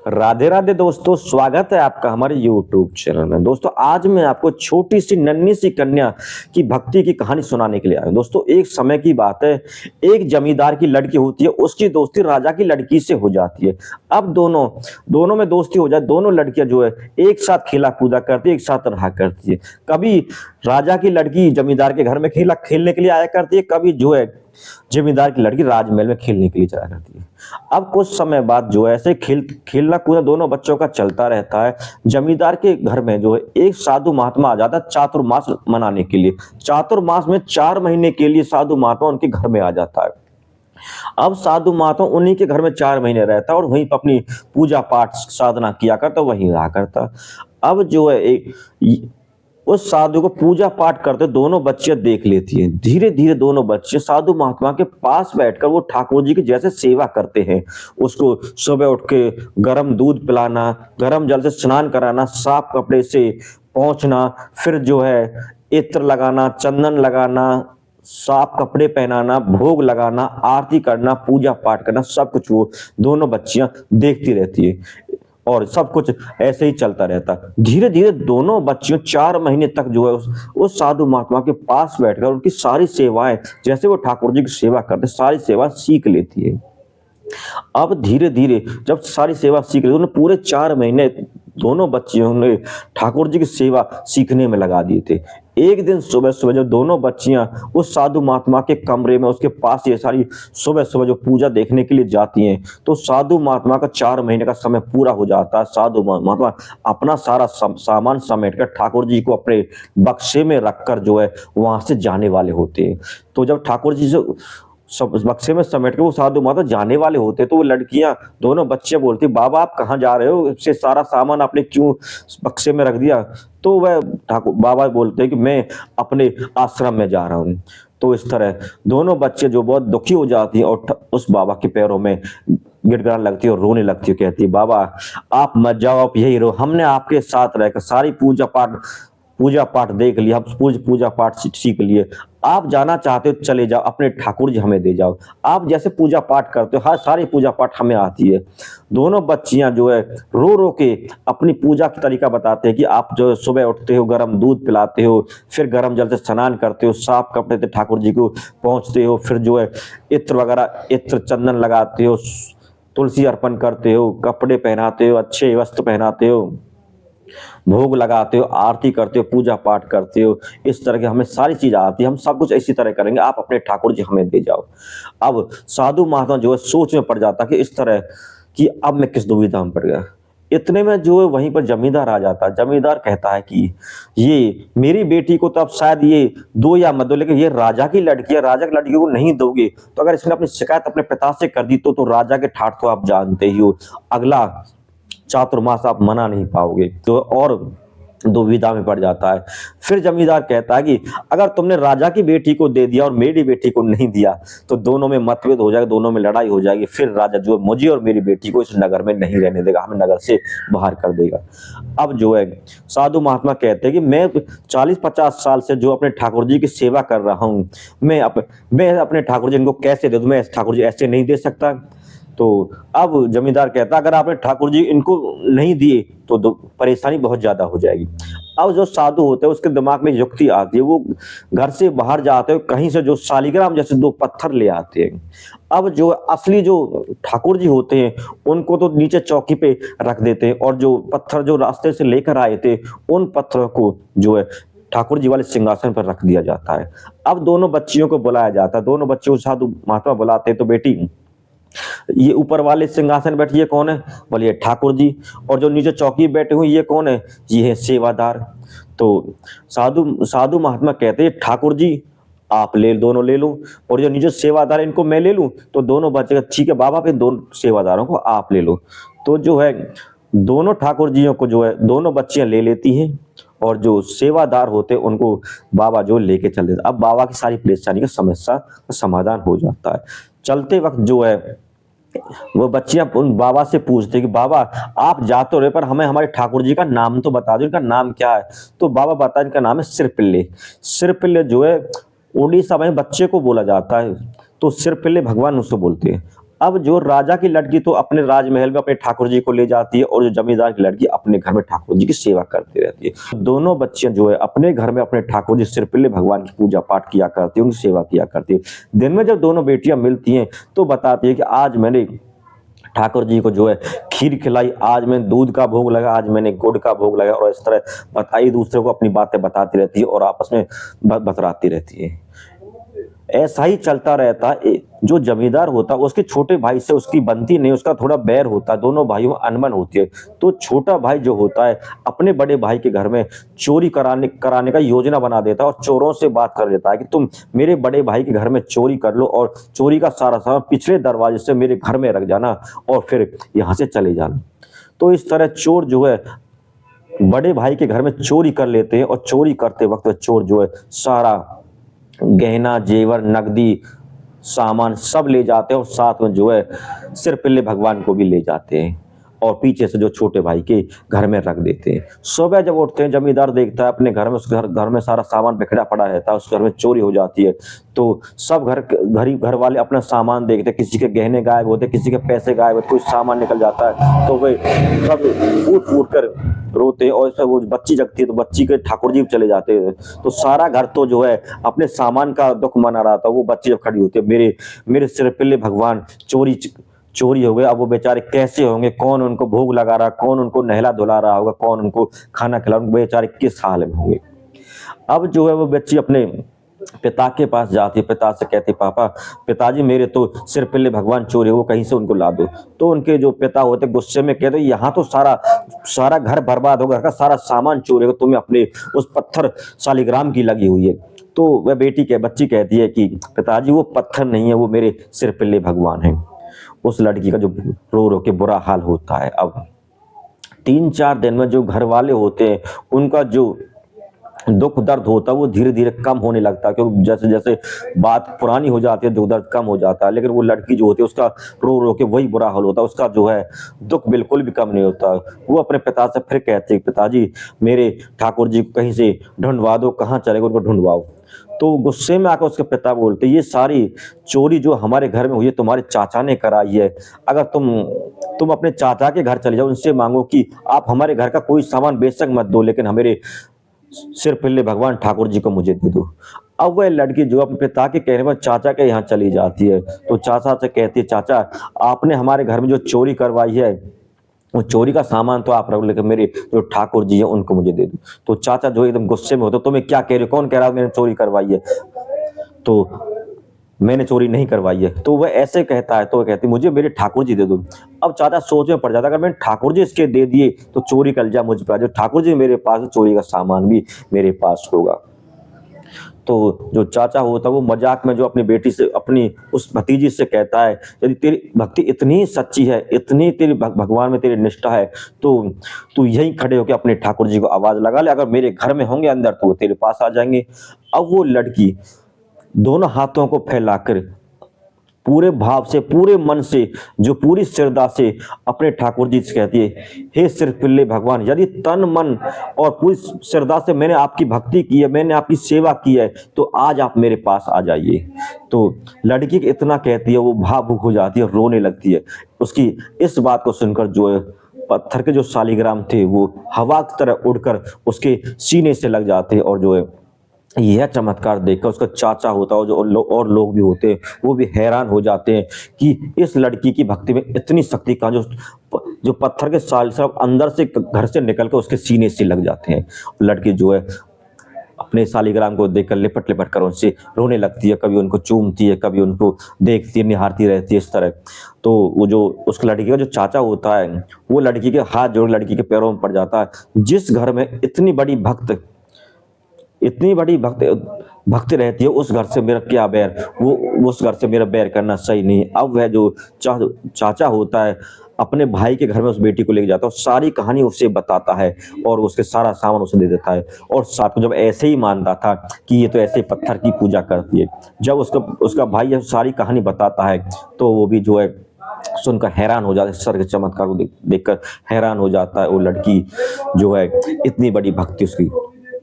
राधे राधे दोस्तों, स्वागत है आपका हमारे YouTube चैनल में। दोस्तों आज मैं आपको छोटी सी नन्ही सी कन्या की भक्ति की कहानी सुनाने के लिए आया हूं। दोस्तों एक समय की बात है, एक जमींदार की लड़की होती है, उसकी दोस्ती राजा की लड़की से हो जाती है। अब दोनों दोनों में दोस्ती हो जाए, दोनों लड़कियां जो है एक साथ खेला कूदा करती है, एक साथ रहा करती है। कभी राजा की लड़की जमींदार के घर में खेलने के लिए आया करती है, कभी जो है जमींदार की लड़की राजमहल में खेलने के लिए जाया करती है। अब कुछ समय बाद जो है ऐसे खेलना कूदना दोनों बच्चों का चलता रहता है। जमींदार के घर में जो है एक साधु महात्मा आ जाता है चातुर्मास मनाने के लिए। चातुर्मास में 4 महीने के लिए साधु महात्मा उनके घर में आ जाता है। अब साधु महात्मा उन्हीं के घर में 4 महीने रहता है और वहीं पर अपनी पूजा पाठ साधना किया करता, वहीं रहा करता। अब जो है उस साधु को पूजा पाठ करते दोनों बच्चियां देख लेती हैं। धीरे धीरे दोनों बच्चे साधु महात्मा के पास बैठकर वो ठाकुर जी की जैसे सेवा करते हैं। उसको सुबह उठ के गर्म दूध पिलाना, गर्म जल से स्नान कराना, साफ कपड़े से पोंछना, फिर जो है इत्र लगाना, चंदन लगाना, साफ कपड़े पहनाना, भोग लगाना, आरती करना, पूजा पाठ करना, सब कुछ वो दोनों बच्चियां देखती रहती है और सब कुछ ऐसे ही चलता रहता। धीरे धीरे दोनों बच्चियों 4 महीने तक जो है उस साधु महात्मा के पास बैठकर उनकी सारी सेवाएं, जैसे वो ठाकुर जी की सेवा करते, सारी सेवा सीख लेती है। अब धीरे धीरे जब सारी सेवा सीख ली, उन्होंने पूरे 4 महीने दोनों बच्चियों ने ठाकुर जी की सेवा सीखने में लगा दिए थे। एक दिन सुबह सुबह जब दोनों बच्चियां उस साधु महात्मा के कमरे में उसके पास ये सारी सुबह सुबह जो पूजा देखने के लिए जाती हैं, तो साधु महात्मा का 4 महीने का समय पूरा हो जाता है। साधु महात्मा अपना सारा सामान समेट कर ठाकुर जी को अपने बक्से में रखकर जो है वहां से जाने वाले होते हैं। तो जब ठाकुर जी से सब बक्से में समेट के वो साधु माता जाने वाले होते, तो वो लड़कियां दोनों बच्चे बोलती, बाबा आप कहाँ जा रहे हो, इससे सारा सामान आपने क्यों बक्से में रख दिया? तो वह ठाकुर बाबा बोलते हैं कि मैं अपने आश्रम में जा रहा हूँ। तो इस तरह दोनों बच्चे जो बहुत दुखी हो जाती है और उस बाबा के पैरों में गिड़गिड़ाने लगती है और रोने लगती है, कहती है बाबा आप मत जाओ, आप यही रहो, हमने आपके साथ रहकर सारी पूजा पाठ देख लिया, हम पूजा पाठ सीख लिए। आप जाना चाहते हो चले जाओ, अपने ठाकुर जी हमें दे जाओ, आप जैसे पूजा पाठ करते हो हर सारी पूजा पाठ हमें आती है। दोनों बच्चियां जो है रो रो के अपनी पूजा की तरीका बताते हैं कि आप जो सुबह उठते हो, गर्म दूध पिलाते हो, फिर गर्म जल से स्नान करते हो, साफ कपड़े से ठाकुर जी को पहुंचते हो, फिर जो है इत्र वगैरह इत्र चंदन लगाते हो, तुलसी अर्पण करते हो, कपड़े पहनाते हो, अच्छे वस्त्र पहनाते हो, भोग लगाते हो, आरती करते हो, पूजा पाठ करते हो। इस तरह की हमें सारी चीज आती है, हम सब कुछ इसी तरह करेंगे, आप अपने ठाकुर जी हमें दे जाओ। अब साधु महात्मा जो है सोच में पड़ जाता कि इस तरह कि अब मैं किस दुविधा में पड़ गया। इतने में जो है वहीं पर जमींदार आ जाता है। जमींदार कहता है कि ये मेरी बेटी को तो अब शायद ये दो या मत दो, लेकिन ये राजा की लड़की है, राजा की लड़की को नहीं दोगे तो अगर इसने अपनी शिकायत अपने पिता से कर दी तो राजा के ठाठ तो आप जानते ही हो, अगला चातुर्मास आप मना नहीं पाओगे। तो और दुविधा में पड़ जाता है। फिर जमींदार कहता है कि अगर तुमने राजा की बेटी को दे दिया और मेरी बेटी को नहीं दिया तो दोनों में मतभेद हो जाएगा, दोनों में लड़ाई हो जाएगी, फिर राजा जो मुझे और मेरी बेटी को इस नगर में नहीं रहने देगा, हमें नगर से बाहर कर देगा। अब जो है साधु महात्मा कहते हैं कि मैं 40-50 साल से जो अपने ठाकुर जी की सेवा कर रहा हूँ, मैं अपने ठाकुर जी इनको कैसे दे दूं, मैं ठाकुर जी ऐसे नहीं दे सकता। तो अब जमींदार कहता अगर आपने ठाकुर जी इनको नहीं दिए तो परेशानी बहुत ज्यादा हो जाएगी। अब जो साधु होते हैं उसके दिमाग में युक्ति आती है, वो घर से बाहर जाते हैं, कहीं से जो शालिग्राम जैसे 2 पत्थर ले आते हैं। अब जो असली जो ठाकुर जी होते हैं उनको तो नीचे चौकी पे रख देते हैं और जो पत्थर जो रास्ते से लेकर आए थे उन पत्थरों को जो है ठाकुर जी वाले सिंहासन पर रख दिया जाता है। अब दोनों बच्चियों को बुलाया जाता है, दोनों बच्चियों को साधु महात्मा बुलाते हैं, तो बेटी ये ऊपर वाले सिंहासन बैठे ये कौन है? बोलिए ठाकुर जी। और जो नीचे चौकी बैठे हुए ये कौन है? ये है सेवादार। तो साधु महात्मा कहते हैं ठाकुर जी आप दोनों ले लो, और जो नीचे सेवादार इनको मैं ले लूं, तो दोनों बच्चे ठीक है बाबा, पे दोनों सेवादारों को आप ले लो। तो जो है दोनों ठाकुर जियों को जो है दोनों बच्चियां ले लेती हैं और जो सेवादार होते हैं उनको बाबा जो लेके चल देते। अब बाबा की सारी परेशानी का समस्या का समाधान हो जाता है। चलते वक्त जो है वो बच्चियां उन बाबा से पूछते कि बाबा आप जा तो रहे पर हमें हमारे ठाकुर जी का नाम तो बता दो, इनका नाम क्या है? तो बाबा बता इनका नाम है सिरपिल्ले। सिरपिल्ले जो है उड़ीसा में बच्चे को बोला जाता है, तो सिरपिल्ले भगवान उसको बोलते हैं। अब जो राजा की लड़की तो अपने राजमहल में अपने ठाकुर जी को ले जाती है और जो जमींदार की लड़की अपने घर में ठाकुर जी की सेवा करती रहती है। दोनों बच्चियां जो है अपने घर में अपने ठाकुर जी सिरपिल्ले भगवान की पूजा पाठ किया करती है, उनकी सेवा किया करती है। दिन में जब दोनों बेटियां मिलती हैं तो बताती है कि आज मैंने ठाकुर जी को जो है खीर खिलाई, आज मैंने दूध का भोग लगा, आज मैंने गुड़ का भोग लगा, और इस तरह बताई दूसरे को अपनी बातें बताती रहती है और आपस में बतराती रहती है। ऐसा ही चलता रहता है। जो जमींदार होता है उसके छोटे भाई से उसकी बनती नहीं, उसका थोड़ा बैर होता है, दोनों भाइयों में अनबन होती है। तो छोटा भाई जो होता है अपने बड़े भाई के घर में चोरी कराने का योजना बना देता है और चोरों से बात कर लेता है कि तुम मेरे बड़े भाई के घर में चोरी कर लो और चोरी का सारा सामान पिछले दरवाजे से मेरे घर में रख जाना और फिर यहाँ से चले जाना। तो इस तरह चोर जो है बड़े भाई के घर में चोरी कर लेते हैं और चोरी करते वक्त चोर जो है सारा गहना जेवर नकदी सामान सब ले जाते हैं और साथ में जो है सिरपिल्ले भगवान को भी ले जाते हैं और पीछे से जो छोटे भाई के घर में रख देते हैं। सुबह जब उठते हैं जमींदार देखता है अपने घर में उस घर में सारा सामान बिखरा पड़ा रहता है, उस घर में चोरी हो जाती है। तो सब घर वाले अपना सामान देखते हैं, किसी के गहने गायब होते, किसी के पैसे गायब होते, कोई सामान निकल जाता है तो वे सब फूट फूट कर रोते और इसमें वो बच्ची जगती है तो बच्ची के ठाकुर जी चले जाते हैं। तो सारा घर तो जो है अपने सामान का दुख मना रहा था, वो बच्ची जब खड़ी होती है मेरे सिरपिल्ले भगवान चोरी हो गए, अब वो बेचारे कैसे होंगे, कौन उनको भोग लगा रहा, कौन उनको नहला धुला रहा होगा, कौन उनको खाना खिला, उनको बेचारे किस हाल में होंगे। अब जो है वो बच्ची अपने पिता के पास जाती है, पिता से कहती पापा पिताजी मेरे तो सिरपिल्ले भगवान चोरी हो, कहीं से उनको ला दो। तो उनके जो पिता होते गुस्से में कहते यहाँ तो सारा घर बर्बाद होगा, घर का सारा सामान चोरी होगा, तुम्हें अपने उस पत्थर शालिग्राम की लगी हुई है। तो वह बच्ची कहती है कि पिताजी वो पत्थर नहीं है, वो मेरे सिरपिल्ले भगवान है। उस लड़की का जो रो रो के बुरा हाल होता है। अब 3-4 दिन में जो घर वाले होते हैं उनका जो दुख दर्द होता है वो धीरे धीरे कम होने लगता है, क्योंकि जैसे जैसे बात पुरानी हो जाती है दुख दर्द कम हो जाता है। लेकिन वो लड़की जो होती है उसका रो रो के वही बुरा हाल होता है, उसका जो है दुख बिल्कुल भी कम नहीं होता। वो अपने पिता से फिर कहते हैं पिताजी मेरे ठाकुर जी को कहीं से ढूंढवा दो, कहाँ चले गए उनको ढूंढवाओ। तो गुस्से में आकर उसके पिता बोलते ये सारी चोरी जो हमारे घर में हुई है तुम्हारे चाचा ने कराई है। अगर तुम अपने चाचा के घर चले जाओ, उनसे मांगो कि आप हमारे घर का कोई सामान बेशक मत दो, लेकिन हमारे सिरपिल्ले भगवान ठाकुर जी को मुझे दे दो। अब वह लड़की जो अपने पिता के कहने पर चाचा के यहाँ चली जाती है, तो चाचा से कहती है चाचा आपने हमारे घर में जो चोरी करवाई है वो चोरी का सामान तो आप रख, लेकिन मेरे जो ठाकुर जी है उनको मुझे दे दो। तो चाचा जो एकदम गुस्से में होते तुम्हें क्या कह रहे हो, कौन कह रहा है मैंने चोरी करवाई है, तो मैंने चोरी नहीं करवाई है। तो वह ऐसे कहता है तो वह कहती मुझे मेरे ठाकुर जी दे दो। अब चाचा सोच में पड़ जाता अगर मैंने ठाकुर जी इसके दे दिए तो चोरी कर जा मुझ पर, जो ठाकुर जी मेरे पास चोरी का सामान भी मेरे पास होगा। तो जो चाचा होता है वो मजाक में जो अपनी बेटी से अपनी उस भतीजी से कहता है यदि तेरी भक्ति इतनी सच्ची है, इतनी तेरी भगवान में तेरी निष्ठा है, तो तू यहीं खड़े होकर अपने ठाकुर जी को आवाज लगा ले, अगर मेरे घर में होंगे अंदर तो वो तेरे पास आ जाएंगे। अब वो लड़की दोनों हाथों को फैलाकर पूरे भाव से पूरे मन से जो पूरी श्रद्धा से अपने ठाकुर जी से कहती है हे सिरपिल्ले भगवान यदि तन मन और पूरी श्रद्धा से मैंने आपकी भक्ति की है, मैंने आपकी सेवा की है, तो आज आप मेरे पास आ जाइए। तो लड़की इतना कहती है वो भावुक हो जाती है, रोने लगती है। उसकी इस बात को सुनकर जो है पत्थर के जो शालिग्राम थे वो हवा की तरह उड़कर उसके सीने से लग जाते हैं और जो है यह चमत्कार देखकर उसका चाचा होता है जो और लोग भी होते हैं वो भी हैरान हो जाते हैं कि इस लड़की की भक्ति में इतनी शक्ति का जो पत्थर के साल सब अंदर से घर से निकलकर उसके सीने से लग जाते हैं। लड़की जो है अपने शालिग्राम को देखकर लिपट लिपट कर उनसे रोने लगती है, कभी उनको चूमती है, कभी उनको देखती है, निहारती रहती है इस तरह। तो वो जो उस लड़की का जो चाचा होता है वो लड़की के हाथ जोड़ लड़की के पैरों में पड़ जाता है। जिस घर में इतनी बड़ी भक्त रहती है उस घर से मेरा क्या बैर, वो उस घर से मेरा बैर करना सही नहीं। अब वह जो चाचा होता है अपने भाई के घर में उस बेटी को लेके जाता है और सारी कहानी उसे बताता है और उसके सारा सामान उसे दे देता है। और साथ में जब ऐसे ही मानता था कि ये तो ऐसे पत्थर की पूजा करती है, जब उसका भाई जब सारी कहानी बताता है तो वो भी जो है सुनकर हैरान हो जाता है, सर के चमत्कार को देखकर हैरान हो जाता है। वो लड़की जो है इतनी बड़ी भक्ति उसकी,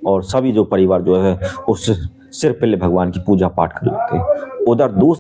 और सभी जो परिवार जो है उस सिरपिल्ले भगवान की पूजा पाठ कर लेते हैं। उधर दूसरी